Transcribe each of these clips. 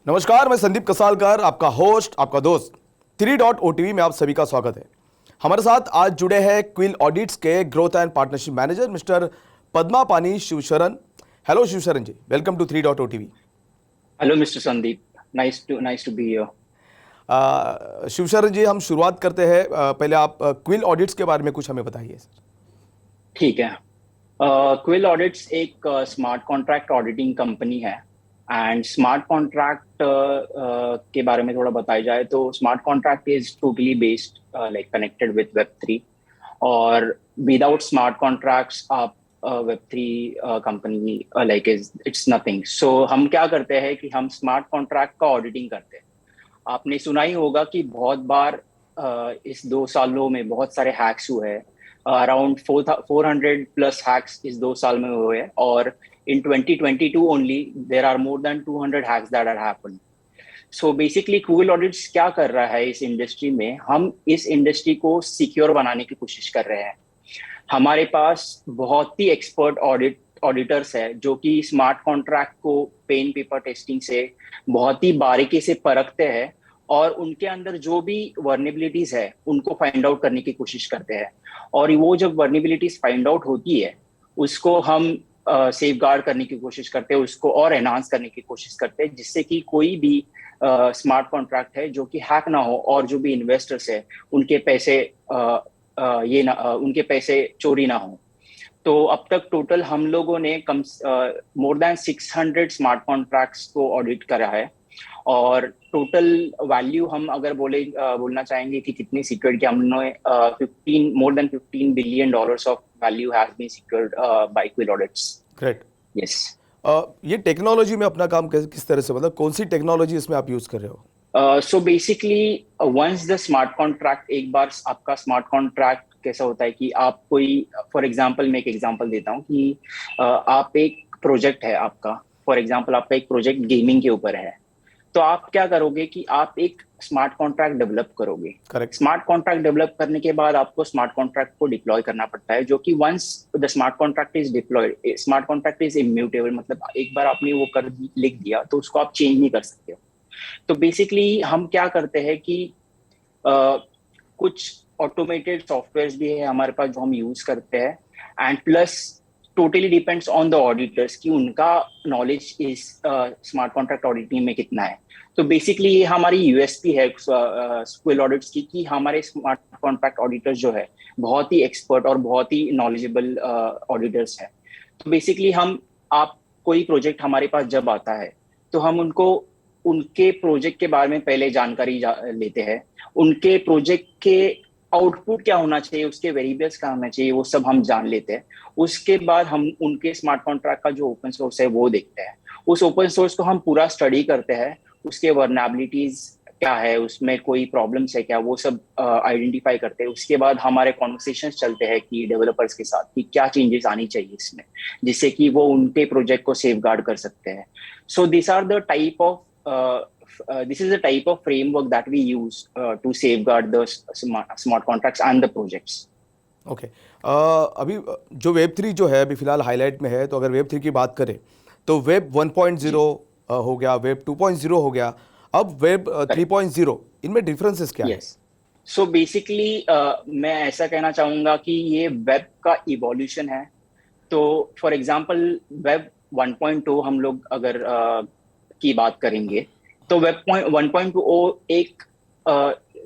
नमस्कार, मैं संदीप कसालकर, आपका होस्ट, आपका दोस्त। 3.OTV में आप सभी का स्वागत है। हमारे साथ आज जुड़े हैं क्विल ऑडिट्स के growth and partnership manager mister Padmapani Shivsharan. Hello Shivsharan ji, welcome to 3.OTV। Hello mister Sandeep. Nice to be here. Shivsharan ji, हम शुरुआत करते हैं। पहले आप क्विल ऑडिट्स के बारे में कुछ हमें बताइए सर। ठीक है। क्विल ऑडिट्स एक स्मार्ट कॉन्ट्रैक्ट ऑडिटिंग कंपनी है। एंड स्मार्ट कॉन्ट्रैक्ट के बारे में थोड़ा बताया जाए तो smart contract is totally based like connected with web 3। और विदाउट स्मार्ट कॉन्ट्रैक्ट्स आप web 3 company like is it's nothing. So हम क्या करते हैं कि हम स्मार्ट कॉन्ट्रैक्ट का ऑडिटिंग करते हैं। आपने सुना ही होगा कि बहुत बार इस 2 सालों में बहुत सारे हैक्स हुए हैं। अराउंड 400 प्लस हैक्स इस 2 साल में हुए हैं। और in 2022 only there are more than 200 hacks that are happen. So basically Google audits क्या कर रहा है इस इंडस्ट्री में, हम इस इंडस्ट्री को सिक्योर बनाने की कोशिश कर रहे हैं। हमारे पास बहुत ही एक्सपर्ट ऑडिटर्स है जो कि स्मार्ट कॉन्ट्रैक्ट को पेन पेपर टेस्टिंग से बहुत ही बारीकी से परखते हैं। और उनके अंदर जो भी वर्नेबिलिटीज है उनको फाइंड आउट करने की कोशिश करते हैं। और वो जब वर्नेबिलिटीज फाइंड आउट होती है उसको हम सेफ गार्ड करने की कोशिश करते हैं, उसको और एनहांस करने की कोशिश करते हैं जिससे कि कोई भी स्मार्ट कॉन्ट्रैक्ट है जो कि हैक ना हो और जो भी इन्वेस्टर्स है उनके पैसे उनके पैसे चोरी ना हो। तो अब तक टोटल हम लोगों ने कम मोर देन 600 स्मार्ट कॉन्ट्रैक्ट्स को ऑडिट करा है। और टोटल वैल्यू हम अगर बोलना चाहेंगे कि कितनी सिक्योर्ड, कि हमने 15 more than $15 billion of value has been secured by Quill audits. Great. Yes. ये टेक्नोलॉजी में अपना काम किस तरह से, मतलब कौन सी टेक्नोलॉजी इसमें आप यूज कर रहे हो? So basically once the smart contract, एक बार आपका स्मार्ट कॉन्ट्रैक्ट कैसा होता है कि आप कोई, फॉर एग्जांपल मैं एक एग्जांपल देता हूँ कि आप एक प्रोजेक्ट है आपका, फॉर एग्जांपल आपका एक प्रोजेक्ट गेमिंग के ऊपर है। तो आप क्या करोगे कि आप एक स्मार्ट कॉन्ट्रैक्ट डेवलप करोगे। करेक्ट। स्मार्ट कॉन्ट्रैक्ट डेवलप करने के बाद आपको स्मार्ट कॉन्ट्रैक्ट को डिप्लॉय करना पड़ता है, जो कि once the smart contract is deployed, smart contract is immutable, मतलब एक बार आपने वो कर लिख दिया तो उसको आप चेंज नहीं कर सकते हो। तो बेसिकली हम क्या करते हैं कि कुछ ऑटोमेटेड सॉफ्टवेयर भी है हमारे पास जो हम यूज करते हैं। And plus totally depends on the auditors कि उनका नॉलेज इस स्मार्ट कॉन्ट्रैक्ट ऑडिटिंग में कितना है। तो बेसिकली ये हमारी यूएसपी है क्विल ऑडिट्स की, कि हमारे स्मार्ट कॉन्ट्रैक्ट ऑडिटर्स जो है बहुत ही एक्सपर्ट और बहुत ही नॉलेजेबल ऑडिटर्स है। तो बेसिकली हम, आप कोई प्रोजेक्ट हमारे पास जब आता है तो हम उनको उनके प्रोजेक्ट के बारे में पहले जानकारी लेते हैं। उनके प्रोजेक्ट के आउटपुट क्या होना चाहिए, उसके वेरिएबल्स क्या होना चाहिए, वो सब हम जान लेते हैं। उसके बाद हम उनके स्मार्ट कॉन्ट्रैक्ट का जो ओपन सोर्स है वो देखते हैं। उस ओपन सोर्स को हम पूरा स्टडी करते हैं, उसके वर्नेबिलिटीज क्या है, उसमें कोई प्रॉब्लम्स है क्या, वो सब आइडेंटिफाई करते हैं। उसके बाद हमारे कॉन्वर्सेशंस चलते हैं कि डेवलपर्स के साथ कि क्या चेंजेस आनी चाहिए इसमें, जिससे कि वो उनके प्रोजेक्ट को सेफ गार्ड कर सकते हैं। So this are the type of this is the type of framework that we use to safeguard the smart contracts and the projects. Okay. अभी जो वेब 3 जो है अभी फिलहाल हाईलाइट में है, तो अगर वेब 3 की बात करें तो वेब 1.0 हो गया, वेब 2.0 हो गया, अब वेब 3.0, इनमें डिफरेंसेस क्या है? Yes. So basically मैं ऐसा कहना चाहूंगा कि ये वेब का इवोल्यूशन है। तो फॉर एग्जांपल वेब 1.0 हम लोग अगर की बात करेंगे तो वेब 1.0 एक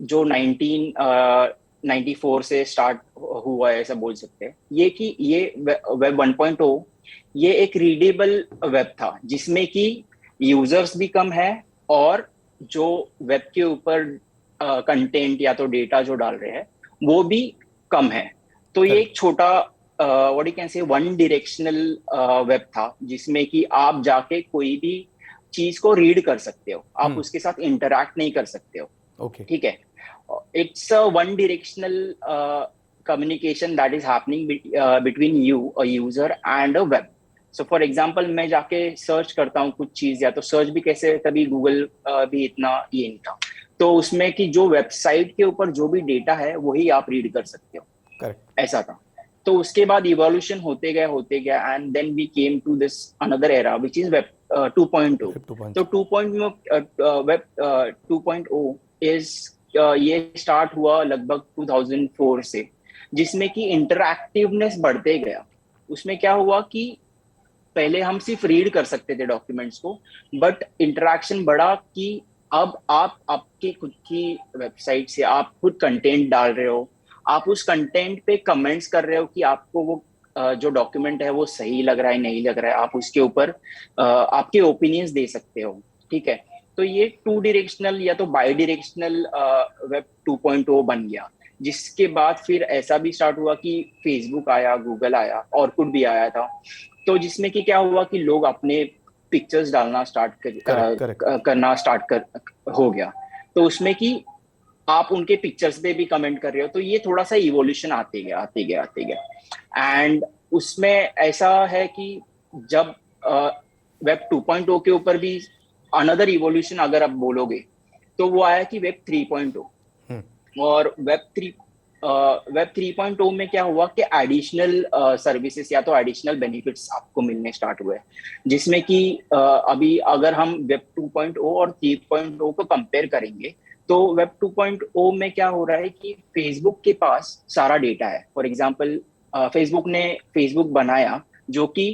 जो 1994 से स्टार्ट हुआ है ऐसा बोल सकते हैं। ये कि ये वेब 1.0 ये एक रीडेबल वेब था जिसमें कि यूजर्स भी कम है और जो वेब के ऊपर कंटेंट या तो डेटा जो डाल रहे हैं वो भी कम है। तो ये एक छोटा व्हाट यू कैन से वन डायरेक्शनल वेब था जिसमें कि आप जाके कोई भी चीज को रीड कर सकते हो, आप उसके साथ इंटरैक्ट नहीं कर सकते हो। ओके। ठीक है। It's a one directional communication that is happening between you a user and a web. So for example मैं जाके सर्च करता हूँ कुछ चीज, या तो सर्च भी कैसे, तभी गूगल भी इतना ये नहीं था। तो उसमें कि जो वेबसाइट के ऊपर जो भी डेटा है वही आप रीड कर सकते हो, करेक्ट। ऐसा था। तो उसके बाद इवोल्यूशन होते गया and then we came to this another era which is web 2.0। Web 2.0 तो 2.0 वेब 2.0 इज ये स्टार्ट हुआ लगभग 2004 से, जिसमें कि इंटरएक्टिवनेस बढ़ते गया। उसमें क्या हुआ कि पहले हम सिर्फ रीड कर सकते थे डॉक्यूमेंट्स को, बट इंटरेक्शन बढ़ा कि अब आप आपकी खुद की वेबसाइट से आप खुद कंटेंट डाल रहे हो, आप उस कंटेंट पे कमेंट्स कर रहे हो कि आपको वो जो डॉक्यूमेंट है वो सही लग रहा है नहीं लग रहा है, आप उसके ऊपर आपके ओपिनियंस दे सकते हो। ठीक है, तो ये टू डायरेक्शनल या तो बाई डायरेक्शनल वेब 2.0 बन गया। जिसके बाद फिर ऐसा भी स्टार्ट हुआ कि फेसबुक आया, गूगल आया, ऑर्कुट भी आया था। तो जिसमें कि क्या हुआ कि लोग अपने पिक्चर्स डालना करेक्ट करेक्ट करना स्टार्ट कर हो गया। तो उसमें कि आप उनके पिक्चर्स पे भी कमेंट कर रहे हो, तो ये थोड़ा सा इवोल्यूशन आते गया। एंड उसमें ऐसा है कि जब वेब 2.0 के ऊपर भी अनदर इवोल्यूशन अगर आप बोलोगे तो वो आया कि वेब 3.0। और वेब 3.0 में क्या हुआ कि एडिशनल सर्विसेज या तो एडिशनल बेनिफिट्स आपको मिलने स्टार्ट हुए, जिसमें कि अभी अगर हम वेब 2.0 और 3.0 को कंपेयर करेंगे तो वेब 2.0 में क्या हो रहा है कि फेसबुक के पास सारा डेटा है। फॉर एग्जांपल फेसबुक ने फेसबुक बनाया जो कि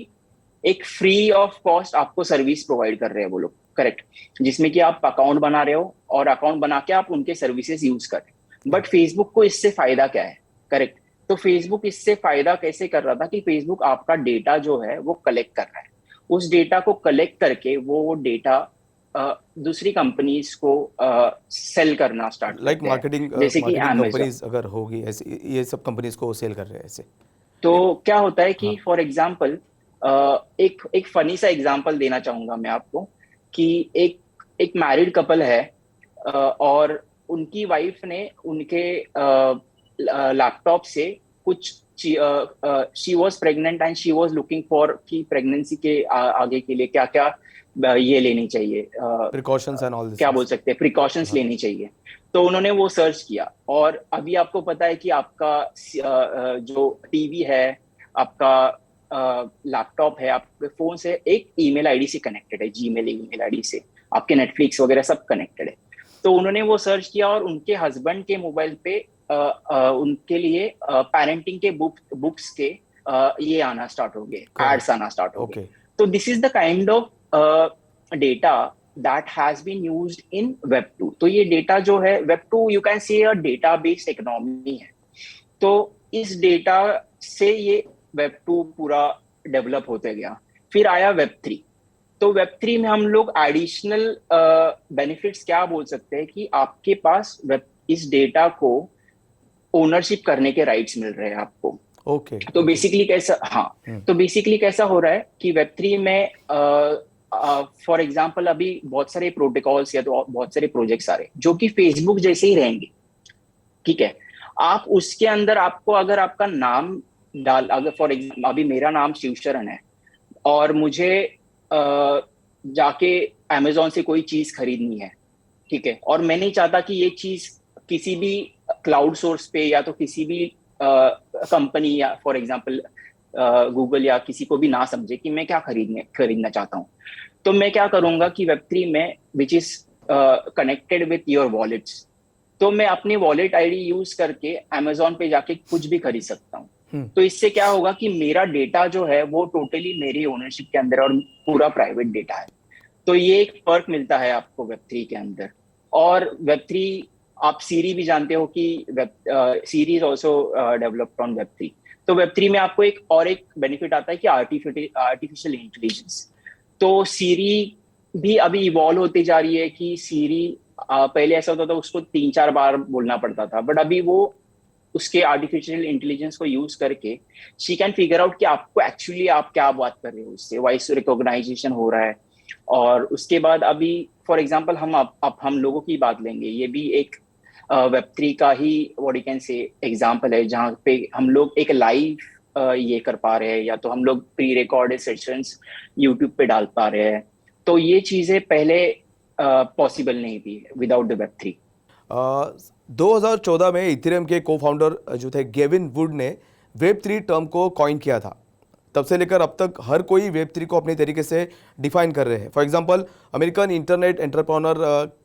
एक फ्री ऑफ कॉस्ट आपको सर्विस प्रोवाइड कर रहे हैं वो लोग, करेक्ट, जिसमें कि आप अकाउंट बना रहे हो और अकाउंट बना के आप उनके सर्विसेज यूज कर रहे हो। बट फेसबुक को इससे फायदा क्या है, करेक्ट? तो फेसबुक इससे फायदा कैसे कर रहा था कि फेसबुक आपका डेटा जो है वो कलेक्ट कर रहा है। उस डेटा को कलेक्ट करके वो डेटा दूसरी कंपनीज को सेल करना स्टार्ट लाइक करते हैं, मार्केटिंग जैसे कि मार्केटिंग अमेजोन। कंपनीज अगर होगी ऐसे, ये सब कंपनीज को सेल कर रहे हैं ऐसे। तो क्या होता है कि हाँ फॉर एग्जाम्पल एक एक फनी सा एग्जाम्पल देना चाहूंगा मैं आपको कि एक एक मैरिड कपल है, और उनकी वाइफ ने उनके लैपटॉप से कुछ she was pregnant and she was looking for कि प्रेगनेंसी के आगे के लिए क्या क्या ये लेनी चाहिए, प्रिकॉशंस एंड ऑल दिस क्या बोल थिंग्स। सकते हैं, प्रिकॉशंस हाँ लेनी चाहिए। तो उन्होंने वो सर्च किया, और अभी आपको पता है कि आपका जो टीवी है, आपका लैपटॉप है, आपके फोन से एक ईमेल आईडी से कनेक्टेड है, जीमेल ईमेल आईडी से आपके नेटफ्लिक्स वगैरह सब कनेक्टेड है। तो उन्होंने वो सर्च किया और उनके हस्बैंड के मोबाइल पे उनके लिए पेरेंटिंग के बुक्स के ये आना स्टार्ट हो गए, एड्स करेक्ट आना स्टार्ट हो गए। ओके तो this is the kind of data that has been used in web 2। तो ये डेटा जो है web 2 you can say a data based economy है। तो इस डेटा से ये web 2 पूरा डेवलप होते गया। फिर आया web 3। तो web 3 में हम लोग एडिशनल बेनिफिट्स क्या बोल सकते हैं कि आपके पास इस डेटा को ओनरशिप करने के राइट्स मिल रहे हैं आपको। ओके तो ओके बेसिकली कैसा, हाँ, तो बेसिकली कैसा हो रहा है कि वेब 3 में फॉर एग्जांपल अभी बहुत सारे प्रोटोकॉल्स या तो बहुत सारे प्रोजेक्ट्स आ रहे हैं जो कि फेसबुक जैसे ही रहेंगे, ठीक है। आप उसके अंदर आपको अगर आपका नाम डाल, अगर फॉर एग्जांपल अभी मेरा नाम शिवशरण है और मुझे जाके अमेजोन से कोई चीज खरीदनी है, ठीक है, और मैं नहीं चाहता कि ये चीज किसी भी क्लाउड सोर्स पे या तो किसी भी कंपनी या फॉर एग्जांपल गूगल या किसी को भी ना समझे कि मैं क्या खरीदना चाहता हूँ। तो मैं क्या करूंगा कि वेब 3 में which is connected with your wallets, तो मैं अपनी वॉलेट आईडी यूज करके अमेजोन पे जाके कुछ भी खरीद सकता हूँ। तो इससे क्या होगा कि मेरा डेटा जो है वो टोटली मेरी ओनरशिप के अंदर और पूरा प्राइवेट डेटा है। तो ये एक फर्क मिलता है आपको वेब 3 के अंदर। और वेब 3 आप सीरी भी जानते हो कि web Siri is also developed on web 3। तो वेब 3 में आपको एक बेनिफिट आता है कि आर्टिफिशियल इंटेलिजेंस। तो सीरी भी अभी इवॉल्व होती जा रही है कि सीरी पहले ऐसा होता था उसको 3-4 बार बोलना पड़ता था, बट अभी वो उसके आर्टिफिशियल इंटेलिजेंस को यूज करके शी कैन फिगर आउट कि आपको एक्चुअली आप क्या बात कर रहे हो, उससे वॉइस रिकॉग्नाइजेशन हो रहा है। और उसके बाद अभी फॉर एग्जांपल हम लोगों की बात लेंगे, ये भी एक वेब 3 का ही what you can say example है, जहाँ पे हम लोग एक लाइव ये कर पा रहे हैं या तो हम लोग प्री रिकॉर्डेड सेशंस यूट्यूब पे डाल पा रहे हैं। तो ये चीजें पहले पॉसिबल नहीं थी विदाउट द वेब 3। 2014 में इथेरियम के को फाउंडर जो थे गेविन वुड ने वेब 3 टर्म को कॉइन किया था। तब से लेकर अब तक हर कोई वेब थ्री को अपने तरीके से डिफाइन कर रहे हैं। For example American internet entrepreneur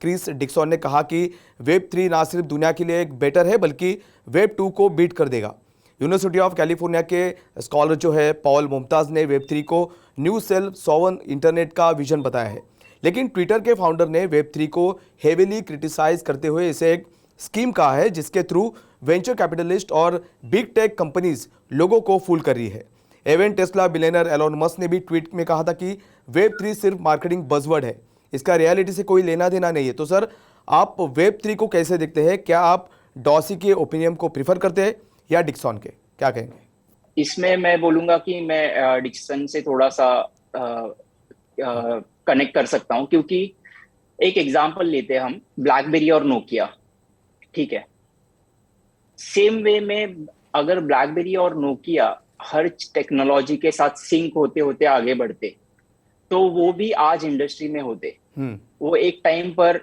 Chris Dixon ने कहा कि वेब थ्री ना सिर्फ दुनिया के लिए एक बेटर है बल्कि वेब टू को बीट कर देगा। यूनिवर्सिटी ऑफ कैलिफोर्निया के स्कॉलर जो है पॉल मुमताज़ ने वेब थ्री को न्यू सेल्फ सॉवन इंटरनेट का विजन बताया है। लेकिन ट्विटर के फाउंडर ने वेब थ्री को हेवीली क्रिटिसाइज करते हुए इसे एक स्कीम कहा है जिसके थ्रू वेंचर कैपिटलिस्ट और बिग टेक कंपनीज लोगों को फूल कर रही है। Even Tesla billionaire Elon Musk ने भी ट्वीट में कहा था कि वेब थ्री सिर्फ मार्केटिंग बज़वर्ड है, इसका रियलिटी से कोई लेना देना नहीं है। तो सर, आप वेब थ्री को कैसे देखते हैं? क्या आप डॉसी के ओपिनियन को प्रीफर करते हैं या डिक्सन के? क्या कहेंगे? इसमें मैं बोलूंगा कि मैं डिक्सन से थोड़ा सा कनेक्ट कर सकता हूँ, क्योंकि एक एग्जांपल लेते हैं हम, ब्लैकबेरी और नोकिया। ठीक है, सेम वे में अगर ब्लैकबेरी और नोकिया हर टेक्नोलॉजी के साथ सिंक होते होते आगे बढ़ते तो वो भी आज इंडस्ट्री में होते। वो एक टाइम पर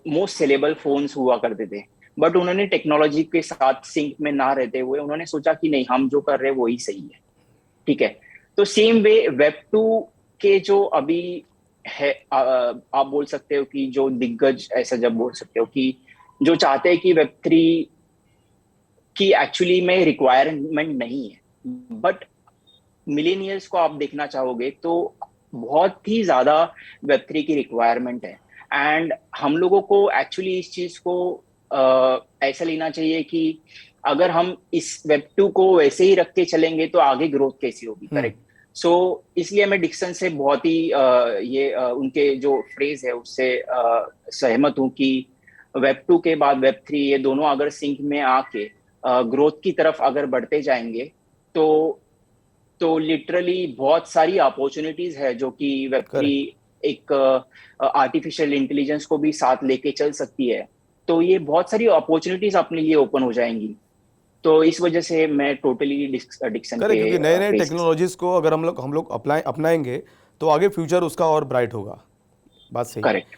मोस्ट सेलेबल फोन्स हुआ करते थे, बट उन्होंने टेक्नोलॉजी के साथ सिंक में ना रहते हुए उन्होंने सोचा कि नहीं, हम जो कर रहे हैं वही सही है। ठीक है, तो सेम वे वेब टू के जो अभी है, आप बोल सकते हो कि जो दिग्गज, ऐसा जब बोल सकते हो कि जो चाहते हैं कि वेब थ्री की एक्चुअली में रिक्वायरमेंट नहीं है, बट मिलेनियल्स को आप देखना चाहोगे तो बहुत ही ज्यादा वेब थ्री की रिक्वायरमेंट है। एंड हम लोगों को एक्चुअली इस चीज को ऐसा लेना चाहिए कि अगर हम इस वेब टू को वैसे ही रख के चलेंगे तो आगे ग्रोथ कैसी होगी। करेक्ट। सो इसलिए मैं डिक्सन से बहुत ही उनके जो फ्रेज है उससे सहमत हूँ कि वेब टू के बाद वेब थ्री, ये दोनों अगर सिंक में आके ग्रोथ की तरफ अगर बढ़ते जाएंगे तो लिटरली बहुत सारी अपॉर्चुनिटीज है जो कि वेब थ्री एक आर्टिफिशियल इंटेलिजेंस को भी साथ लेके चल सकती है। तो ये बहुत सारी अपॉर्चुनिटीज अपने लिए ओपन हो जाएंगी। तो इस वजह से मैं टोटली डिक्सन के क्योंकि नए नए टेक्नोलॉजीज को अगर हम लोग अपनाएंगे तो आगे फ्यूचर उसका और ब्राइट होगा। बात सही। करेक्ट।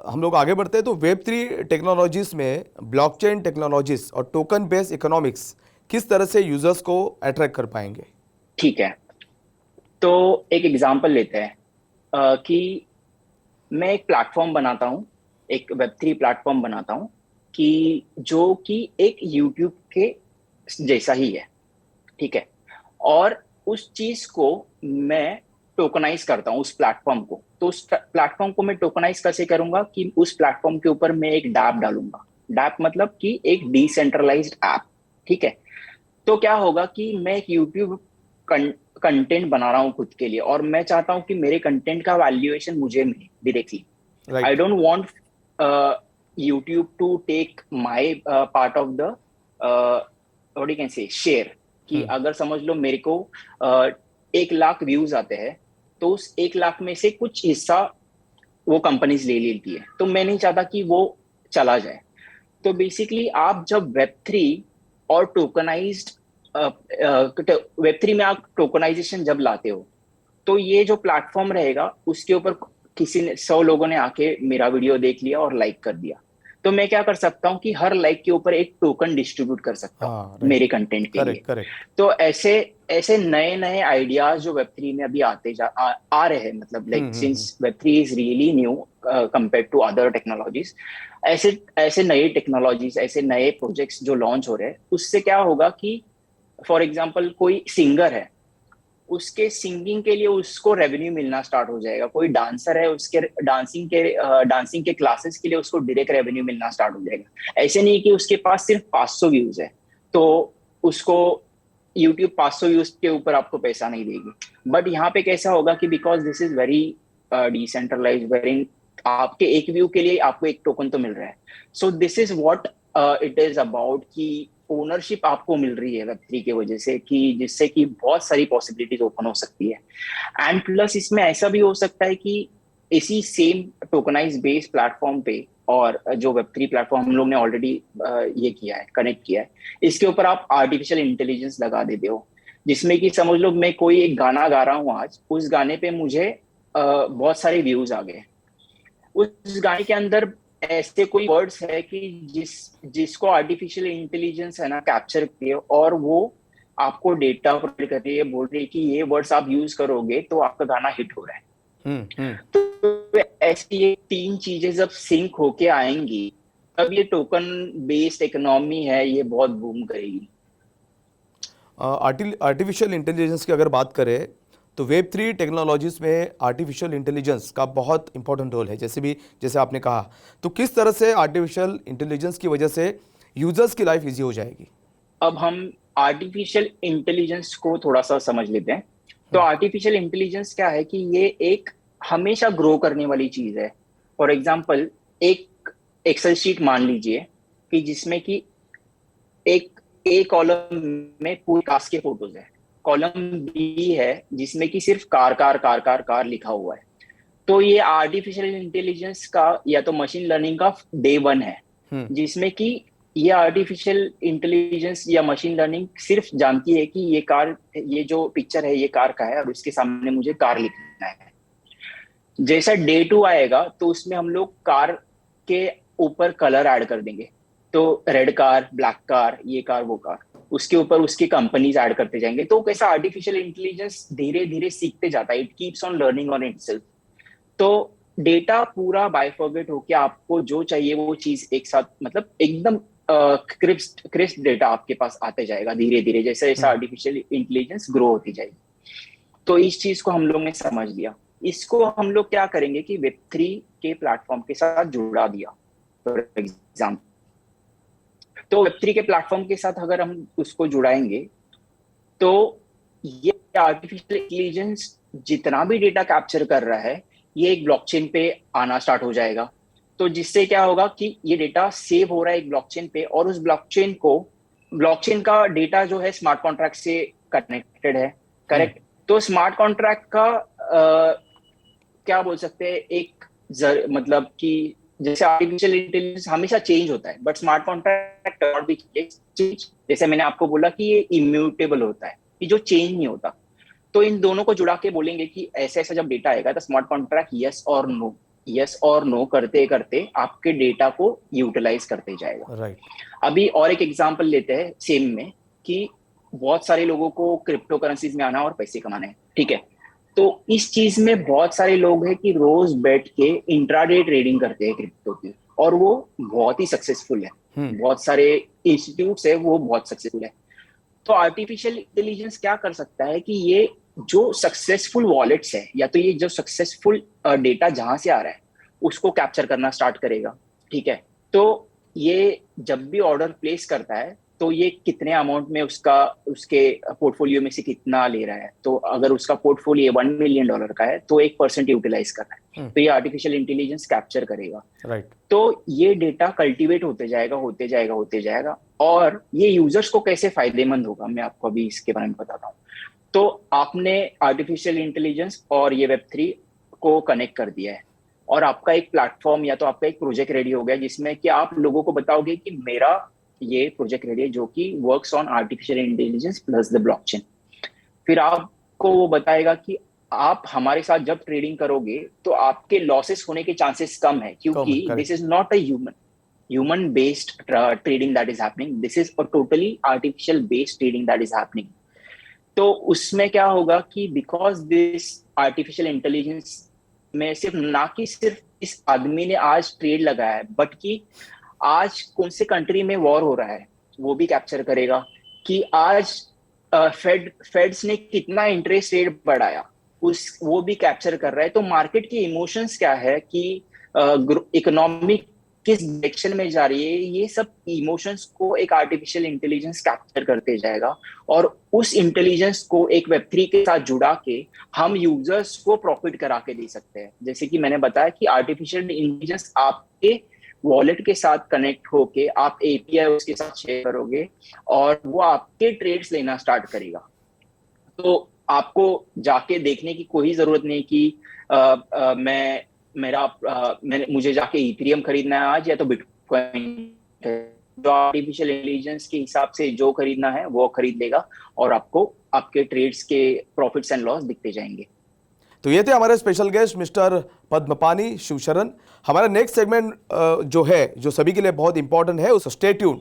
हम लोग आगे बढ़ते हैं तो वेब थ्री टेक्नोलॉजीज में ब्लॉकचेन टेक्नोलॉजीज और टोकन बेस्ड इकोनॉमिक्स किस तरह से यूजर्स को अट्रैक्ट कर पाएंगे? ठीक है, तो एक एग्जांपल लेते हैं कि मैं एक प्लेटफॉर्म बनाता हूँ, एक वेब थ्री प्लेटफॉर्म बनाता हूँ कि जो कि एक यूट्यूब के जैसा ही है। ठीक है, और उस चीज को मैं टोकनाइज करता हूँ, उस प्लेटफॉर्म को। तो उस प्लेटफॉर्म को मैं टोकनाइज कैसे करूंगा कि उस प्लेटफॉर्म के ऊपर मैं एक डैप डालूंगा। डैप मतलब कि एक डिसेंट्रलाइज्ड ऐप। ठीक है, तो क्या होगा कि मैं एक यूट्यूब कंटेंट बना रहा हूँ खुद के लिए, और मैं चाहता हूँ कि मेरे कंटेंट का वैल्यूएशन मुझे मिले directly. I don't want YouTube to take my part of the what you can say share, कि अगर समझ लो मेरे को 1 लाख व्यूज आते हैं तो उस 1 लाख में से कुछ हिस्सा वो कंपनीज ले लेती है। तो मैं नहीं चाहता कि वो चला जाए। तो बेसिकली आप जब वेब थ्री और टोकनाइज्ड वेब थ्री में आप टोकनाइजेशन जब लाते हो तो ये जो प्लेटफॉर्म रहेगा उसके ऊपर किसी ने 100 लोगों ने आके मेरा वीडियो देख लिया और लाइक कर दिया, तो मैं क्या कर सकता हूँ कि हर लाइक के ऊपर एक टोकन डिस्ट्रीब्यूट कर सकता हूँ मेरे कंटेंट के लिए। तो ऐसे ऐसे नए नए आइडियाज जो वेब थ्री में अभी आ रहे हैं, मतलब like since web three is really new compare to other technologies, ऐसे ऐसे नए टेक्नोलॉजीज, ऐसे नए प्रोजेक्ट्स जो लॉन्च हो रहे हैं, उससे क्या होगा कि फॉर एग्जाम्पल कोई सिंगर है, उसके सिंगिंग के लिए उसको रेवेन्यू मिलना स्टार्ट हो जाएगा। कोई डांसर है, उसके डांसिंग के क्लासेस के लिए उसको डायरेक्ट रेवेन्यू मिलना स्टार्ट हो जाएगा। ऐसे नहीं कि उसके पास सिर्फ 500 व्यूज है तो उसको यूट्यूब 500 व्यूज के ऊपर आपको पैसा नहीं देगी। बट यहाँ पे कैसा होगा कि because this is very decentralized, very आपके एक व्यू के लिए आपको एक टोकन तो मिल रहा है। So this is what it is about, कि ओनरशिप आपको मिल रही है वेब थ्री की वजह से, कि जिससे कि बहुत सारी पॉसिबिलिटीज ओपन हो सकती है। एंड प्लस इसमें ऐसा भी हो सकता है कि इसी सेम टोकनाइज बेस्ड प्लेटफॉर्म पे, और जो वेब थ्री प्लेटफॉर्म हम लोग ने ऑलरेडी ये किया है, कनेक्ट किया है, इसके ऊपर आप आर्टिफिशियल इंटेलिजेंस लगा देते हो, जिसमें कि समझ लो मैं कोई एक गाना गा रहा हूँ आज, उस गाने पे मुझे बहुत सारे व्यूज आ गए। उस गाने के अंदर ऐसे कोई वर्ड्स है कि जिसको आर्टिफिशियल इंटेलिजेंस है ना कैप्चर किए, और वो आपको डेटा प्रोवाइड कर रही है, बोल रही है कि ये वर्ड्स आप यूज करोगे तो आपका गाना हिट हो रहा है। हम्म। तो ऐसी ये तीन चीजें जब सिंक होके आएंगी, तब ये टोकन बेस्ड इकोनॉमी है, ये बहुत बूम करेगी। आर्टिफिशियल इंटेलिजेंस की अगर बात करें तो वेब 3 टेक्नोलॉजीज में आर्टिफिशियल इंटेलिजेंस का बहुत इंपॉर्टेंट रोल है, जैसे आपने कहा। तो किस तरह से आर्टिफिशियल इंटेलिजेंस की वजह से यूजर्स की लाइफ इजी हो जाएगी? अब हम आर्टिफिशियल इंटेलिजेंस को थोड़ा सा समझ लेते हैं। तो आर्टिफिशियल इंटेलिजेंस क्या है कि ये एक हमेशा ग्रो करने वाली चीज है। फॉर एग्जाम्पल, एक एक्सेल शीट मान लीजिए कि जिसमें कि एक ए कॉलम में पूरी कास्ट के फोटोज है, कॉलम बी है जिसमें कि सिर्फ car car car car car लिखा हुआ है। तो ये आर्टिफिशियल इंटेलिजेंस का या तो मशीन लर्निंग का डे 1 है, जिसमें कि ये आर्टिफिशियल इंटेलिजेंस या मशीन लर्निंग सिर्फ जानती है कि ये कार, ये जो पिक्चर है ये कार का है और उसके सामने मुझे कार लिखना है। जैसा डे 2 आएगा तो उसमें हम लोग कार के ऊपर कलर ऐड कर देंगे, तो रेड कार, ब्लैक कार, ये कार, वो कार, उसके ऊपर उसकी कंपनीज ऐड करते जाएंगे। तो कैसा आर्टिफिशियल इंटेलिजेंस धीरे धीरे सीखते जाता है, it keeps on learning on itself. तो डेटा पूरा बाइफर्गेट होके आपको जो चाहिए वो चीज एक साथ, मतलब एकदम क्रिस्प डेटा आपके पास आते जाएगा धीरे धीरे, जैसे जैसे आर्टिफिशियल इंटेलिजेंस ग्रो होती जाएगी। तो इस चीज को हम लोग ने समझ लिया। इसको हम लोग क्या करेंगे कि वेब3 के प्लेटफॉर्म के साथ जुड़ा दिया, फॉर एग्जाम्पल। तो वेब3 के प्लेटफॉर्म के साथ अगर हम उसको जुड़ाएंगे तो ये आर्टिफिशियल इंटेलिजेंस जितना भी डेटा कैप्चर कर रहा है ये एक ब्लॉकचेन पे आना स्टार्ट हो जाएगा। तो जिससे क्या होगा कि ये डेटा सेव हो रहा है एक ब्लॉकचेन पे, और उस ब्लॉकचेन का डेटा जो है स्मार्ट कॉन्ट्रैक्ट से कनेक्टेड है, करेक्ट। तो स्मार्ट कॉन्ट्रैक्ट का क्या बोल सकते हैं, एक मतलब कि जैसे आर्टिफिशियल इंटेलिजेंस हमेशा चेंज होता है, but smart contract not be change. जैसे मैंने आपको बोला कि ये इम्यूटेबल होता है, कि जो चेंज नहीं होता। तो इन दोनों को जुड़ा के बोलेंगे कि ऐसा ऐसा जब डेटा आएगा तो स्मार्ट कॉन्ट्रैक्ट यस और नो करते करते आपके डेटा को यूटिलाइज करते जाएगा। राइट। अभी और एक एग्जांपल लेते हैं सेम में, कि बहुत सारे लोगों को क्रिप्टो करेंसीज में आना और पैसे कमाना है, ठीक है। तो इस चीज में बहुत सारे लोग हैं कि रोज बैठ के इंट्राडे ट्रेडिंग करते हैं क्रिप्टो की, और वो बहुत ही सक्सेसफुल है। बहुत सारे इंस्टीट्यूट्स है वो बहुत सक्सेसफुल है। तो आर्टिफिशियल इंटेलिजेंस क्या कर सकता है कि ये जो सक्सेसफुल वॉलेट्स है, या तो ये जो सक्सेसफुल डेटा जहां से आ रहा है उसको कैप्चर करना स्टार्ट करेगा, ठीक है। तो ये जब भी ऑर्डर प्लेस करता है तो ये कितने अमाउंट में उसके पोर्टफोलियो में से कितना ले रहा है। तो अगर उसका पोर्टफोलियो $1 मिलियन का है तो 1% यूटिलाइज कर रहा है, तो ये आर्टिफिशियल इंटेलिजेंस कैप्चर करेगा। राइट। तो ये डेटा कल्टीवेट होते जाएगा। और ये यूजर्स को कैसे फायदेमंद होगा, मैं आपको अभी इसके बारे में बताता हूँ। तो आपने आर्टिफिशियल इंटेलिजेंस और ये वेब3 को कनेक्ट कर दिया है, और आपका एक प्लेटफॉर्म या तो आपका एक प्रोजेक्ट रेडी हो गया, जिसमें कि आप लोगों को बताओगे कि मेरा ये प्रोजेक्ट रेडी है जो कि works on artificial intelligence plus the blockchain. फिर आपको वो बताएगा कि आप हमारे साथ जब ट्रेडिंग करोगे तो आपके लॉसेस होने के चांसेस कम है, क्योंकि this is not a human based trading that is happening, this is a totally artificial based trading that is happening. तो उसमें क्या होगा कि बिकॉज दिस आर्टिफिशियल इंटेलिजेंस में सिर्फ इस आदमी ने आज ट्रेड लगाया है, बट कि आज कौन से कंट्री में वॉर हो रहा है वो भी कैप्चर करेगा, कि आज फेड्स ने कितना इंटरेस्ट रेट बढ़ाया वो भी कैप्चर कर रहा है। तो मार्केट की इमोशंस क्या है कि इकोनॉमी किस डायरेक्शन में जा रही है, ये सब इमोशंस को एक आर्टिफिशियल इंटेलिजेंस कैप्चर करते जाएगा, और उस इंटेलिजेंस को एक वेब3 के साथ जुड़ा के हम यूजर्स को प्रॉफिट करा के दे सकते हैं। जैसे कि मैंने बताया कि आर्टिफिशियल इंटेलिजेंस आपके वॉलेट के साथ कनेक्ट होके आप एपीआई उसके साथ शेयर करोगे और वो आपके ट्रेड्स लेना स्टार्ट करेगा। तो आपको जाके देखने की कोई जरूरत नहीं कि मुझे जाके इथेरियम खरीदना है आज या तो बिटकॉइन। जो आर्टिफिशियल इंटेलिजेंस के हिसाब से जो खरीदना है वो खरीद लेगा, और आपको आपके ट्रेड्स के प्रॉफिट्स एंड लॉस दिखते जाएंगे। तो ये थे हमारे special guest mister Padmapani Shivsharan. हमारा नेक्स्ट सेगमेंट जो सभी के लिए बहुत इंपॉर्टेंट है, उस स्टे ट्यून्ड।